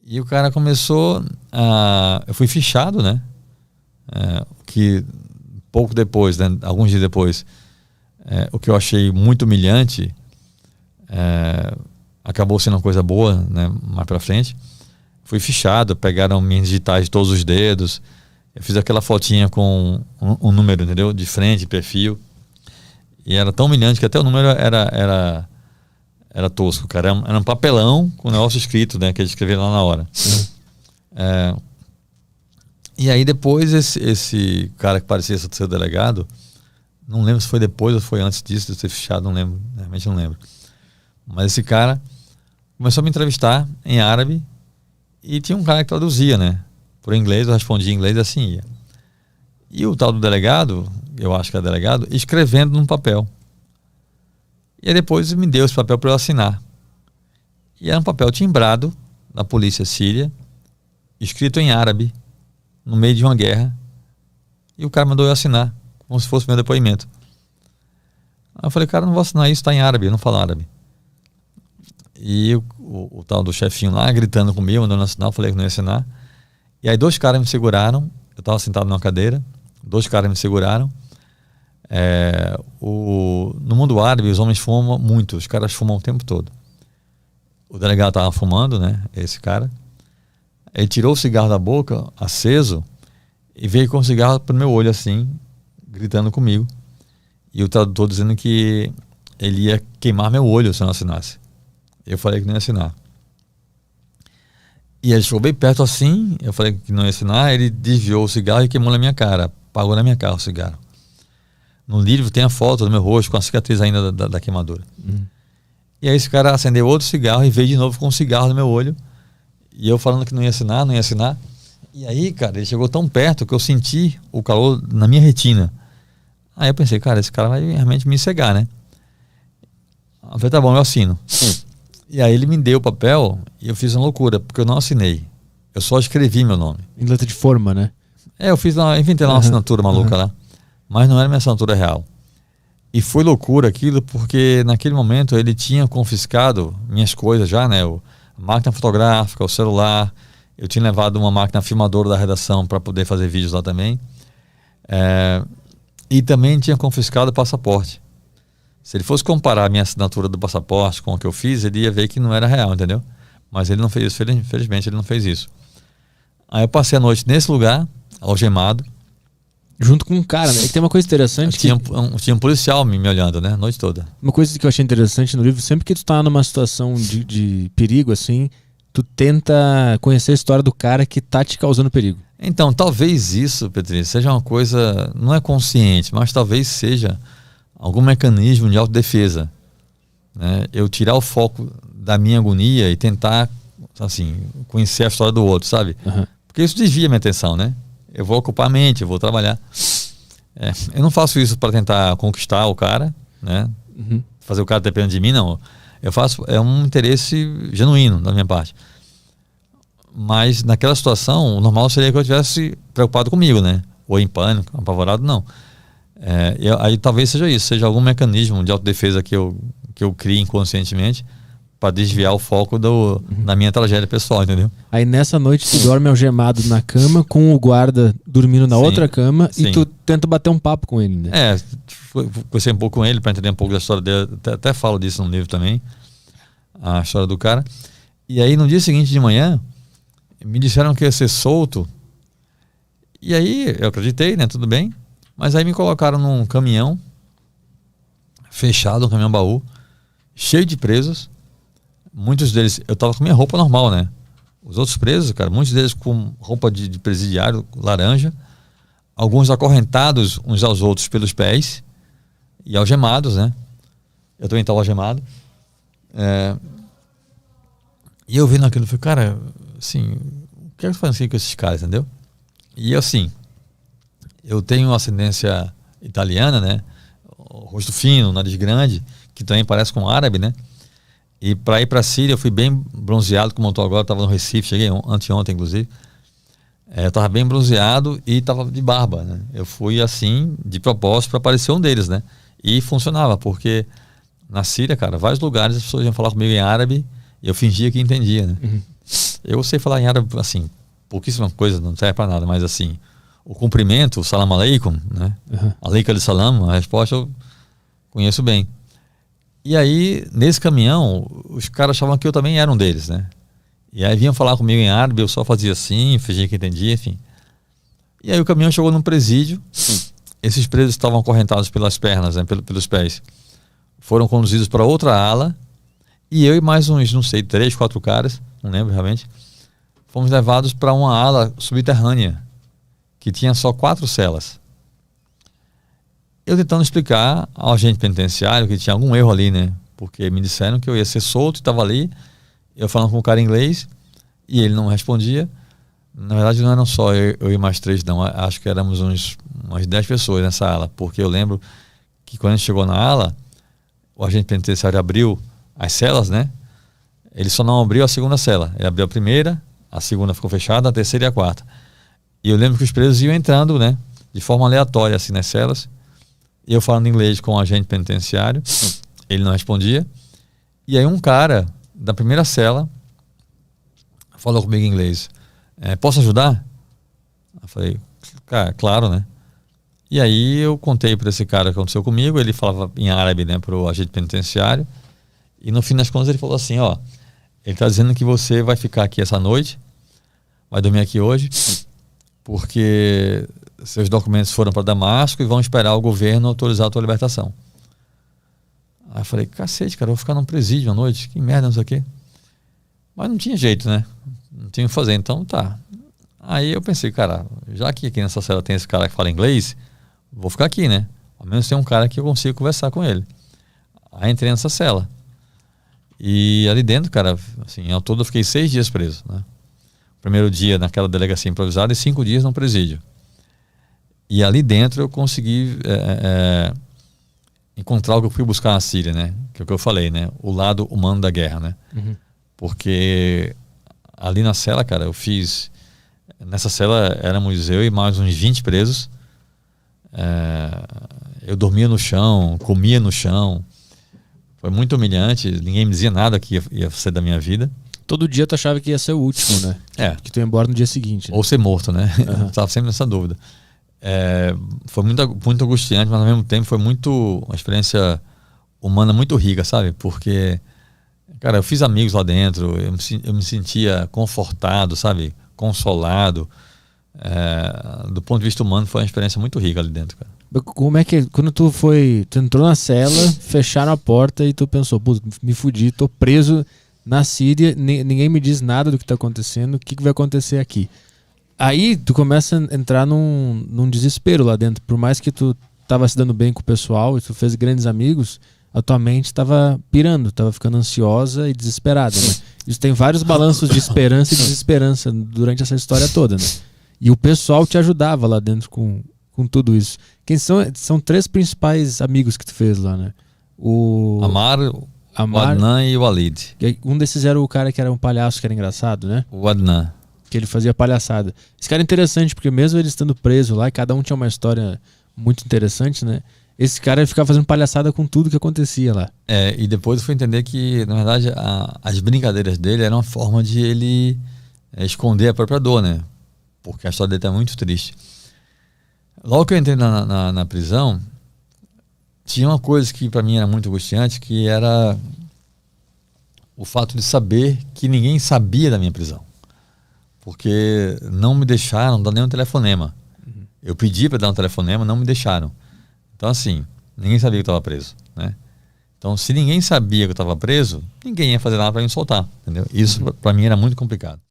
E o cara começou a... Eu fui fichado, né? Que pouco depois, né? Alguns dias depois, o que eu achei muito humilhante acabou sendo uma coisa boa, né? Mais pra frente. Fui fichado, pegaram minhas digitais de todos os dedos. Eu fiz aquela fotinha com um número, entendeu? De frente, perfil. E era tão humilhante que até o número era tosco, cara. Era um papelão com o negócio escrito, né? Que eles escreveram lá na hora. E aí depois esse cara que parecia ser o delegado, não lembro se foi depois ou foi antes disso, de ser fichado, não lembro. Realmente não lembro. Mas esse cara começou a me entrevistar em árabe e tinha um cara que traduzia, né? Por inglês, eu respondia em inglês e assim ia. E o tal do delegado, eu acho que era delegado, escrevendo num papel. E aí depois me deu esse papel para eu assinar. E era um papel timbrado da polícia síria, escrito em árabe, no meio de uma guerra. E o cara mandou eu assinar, como se fosse meu depoimento. Aí eu falei, cara, não vou assinar isso, está em árabe, eu não falo árabe. E o tal do chefinho lá, gritando comigo, mandando assinar, eu falei que não ia assinar. E aí 2 caras me seguraram, eu estava sentado numa cadeira, 2 caras me seguraram. No mundo árabe, os homens fumam muito, os caras fumam o tempo todo. O delegado estava fumando, né? Esse cara. Ele tirou o cigarro da boca, aceso, e veio com o cigarro pro meu olho, assim, gritando comigo. E o tradutor dizendo que ele ia queimar meu olho se eu não assinasse. Eu falei que não ia assinar. E ele chegou bem perto assim, eu falei que não ia assinar, ele desviou o cigarro e queimou na minha cara, apagou na minha cara o cigarro. No livro tem a foto do meu rosto com a cicatriz ainda da queimadura. E aí esse cara acendeu outro cigarro e veio de novo com um cigarro no meu olho. E eu falando que não ia assinar, não ia assinar. E aí, cara, ele chegou tão perto que eu senti o calor na minha retina. Aí eu pensei, cara, esse cara vai realmente me cegar, né? Eu falei, tá bom, eu assino. E aí ele me deu o papel e eu fiz uma loucura, porque eu não assinei. Eu só escrevi meu nome. Em letra de forma, né? Eu inventei lá uma assinatura maluca lá. Mas não era minha assinatura real. E foi loucura aquilo, porque naquele momento ele tinha confiscado minhas coisas já, né? A máquina fotográfica, o celular. Eu tinha levado uma máquina filmadora da redação para poder fazer vídeos lá também. E também tinha confiscado o passaporte. Se ele fosse comparar a minha assinatura do passaporte com o que eu fiz, ele ia ver que não era real, entendeu? Mas ele não fez isso, felizmente ele não fez isso. Aí eu passei a noite nesse lugar, algemado. Junto com um cara, né? E tem uma coisa interessante. Tinha um policial me olhando, né? A noite toda. Uma coisa que eu achei interessante no livro, sempre que tu tá numa situação de perigo, assim, tu tenta conhecer a história do cara que tá te causando perigo. Então, talvez isso, Petri, seja uma coisa, não é consciente, mas talvez seja algum mecanismo de autodefesa, né? Eu tirar o foco da minha agonia e tentar, assim, conhecer a história do outro, sabe? Porque isso desvia a minha atenção, né? Eu vou ocupar a mente, eu vou trabalhar. Eu não faço isso para tentar conquistar o cara, né? Fazer o cara depender de mim, não. Eu faço, é um interesse genuíno da minha parte. Mas naquela situação, o normal seria que eu estivesse preocupado comigo, né? Ou em pânico, apavorado, não. Aí talvez seja isso, seja algum mecanismo de autodefesa que eu crie inconscientemente para desviar o foco da minha tragédia pessoal, entendeu? Aí nessa noite tu dorme algemado na cama com o guarda dormindo na outra cama e tu tenta bater um papo com ele, né? Conversei um pouco com ele para entender um pouco da história dele, até falo disso no livro também, a história do cara. E aí no dia seguinte de manhã me disseram que ia ser solto. E aí eu acreditei, né? Tudo bem. Mas aí me colocaram num caminhão fechado, um caminhão baú, cheio de presos. Muitos deles, eu tava com minha roupa normal, né? Os outros presos, cara, muitos deles com roupa de presidiário laranja, alguns acorrentados uns aos outros pelos pés e algemados, né? Eu também estava algemado. E eu vendo aquilo, falei, cara, assim, o que é que eu faço assim com esses caras, entendeu? E assim, eu tenho ascendência italiana, né? O rosto fino, nariz grande, que também parece com um árabe, né? E para ir para a Síria eu fui bem bronzeado, como eu estou agora, estava no Recife, cheguei anteontem inclusive. Eu estava bem bronzeado e estava de barba, né? Eu fui assim, de propósito, para parecer um deles, né? E funcionava, porque na Síria, cara, vários lugares as pessoas iam falar comigo em árabe e eu fingia que entendia, né? Eu sei falar em árabe, assim, pouquíssima coisa, não serve para nada, mas assim, o cumprimento, o salam aleikum, né? Aleikum salam, a resposta eu conheço bem. E aí, nesse caminhão, os caras achavam que eu também era um deles, né? E aí vinham falar comigo em árabe, eu só fazia assim, fingia que entendia, enfim. E aí o caminhão chegou num presídio, esses presos estavam acorrentados pelas pernas, né, pelos pés. Foram conduzidos para outra ala, e eu e mais uns, não sei, 3, 4 caras, não lembro realmente, fomos levados para uma ala subterrânea, que tinha só 4 celas. Eu tentando explicar ao agente penitenciário que tinha algum erro ali, né? Porque me disseram que eu ia ser solto, estava ali, eu falando com o cara em inglês, e ele não respondia. Na verdade não eram só eu e mais 3 não, acho que éramos umas 10 pessoas nessa ala, porque eu lembro que quando a gente chegou na ala, o agente penitenciário abriu as celas, né? Ele só não abriu a segunda cela, ele abriu a primeira, a segunda ficou fechada, a terceira e a quarta. E eu lembro que os presos iam entrando, né, de forma aleatória assim nas celas, e eu falando inglês com o agente penitenciário, ele não respondia, e aí um cara da primeira cela falou comigo em inglês: posso ajudar? Eu falei, cara, claro, né? E aí eu contei para esse cara o que aconteceu comigo, ele falava em árabe, né, pro agente penitenciário, e no fim das contas ele falou assim, ó, ele tá dizendo que você vai ficar aqui essa noite, vai dormir aqui hoje, porque seus documentos foram para Damasco e vão esperar o governo autorizar a tua libertação. Aí eu falei, cacete, cara, eu vou ficar num presídio à noite, que merda, não sei o quê. Mas não tinha jeito, né? Não tinha o que fazer, então tá. Aí eu pensei, cara, já que aqui nessa cela tem esse cara que fala inglês, vou ficar aqui, né? Ao menos tem um cara que eu consigo conversar com ele. Aí entrei nessa cela. E ali dentro, cara, assim, ao todo eu fiquei 6 dias preso, né? Primeiro dia naquela delegacia improvisada e 5 dias no presídio. E ali dentro eu consegui encontrar o que eu fui buscar na Síria, né? Que é o que eu falei, né? O lado humano da guerra, né? Porque ali na cela, cara, eu fiz... Nessa cela éramos eu e mais uns 20 presos. Eu dormia no chão, comia no chão. Foi muito humilhante, ninguém me dizia nada que ia ser da minha vida. Todo dia tu achava que ia ser o último, né? Que tu ia embora no dia seguinte. Né? Ou ser morto, né? Eu estava sempre nessa dúvida. Foi muito angustiante, mas ao mesmo tempo foi uma experiência humana muito rica, sabe? Porque, cara, eu fiz amigos lá dentro, eu me sentia confortado, sabe? Consolado. Do ponto de vista humano, foi uma experiência muito rica ali dentro, cara. Como é que, quando tu entrou na cela, fecharam a porta e tu pensou, pô, me fudi, tô preso na Síria, ninguém me diz nada do que tá acontecendo, o que vai acontecer aqui? Aí tu começa a entrar num desespero lá dentro, por mais que tu tava se dando bem com o pessoal e tu fez grandes amigos, a tua mente tava pirando, tava ficando ansiosa e desesperada, né? Isso tem vários balanços de esperança e desesperança durante essa história toda, né? E o pessoal te ajudava lá dentro com tudo isso. Quem são 3 principais amigos que tu fez lá, né? O Amar, o Adnan e o Walid. Um desses era o cara que era um palhaço, que era engraçado, né? O Adnan. Que ele fazia palhaçada. Esse cara é interessante, porque mesmo ele estando preso lá, e cada um tinha uma história muito interessante, né? Esse cara ficava fazendo palhaçada com tudo que acontecia lá. E depois eu fui entender que, na verdade, as brincadeiras dele eram uma forma de ele esconder a própria dor, né? Porque a história dele tá muito triste. Logo que eu entrei na prisão, tinha uma coisa que para mim era muito angustiante, que era o fato de saber que ninguém sabia da minha prisão. Porque não me deixaram dar nenhum telefonema. Eu pedi para dar um telefonema, não me deixaram. Então, assim, ninguém sabia que eu estava preso, né? Então, se ninguém sabia que eu estava preso, ninguém ia fazer nada para me soltar, entendeu? Isso para mim era muito complicado.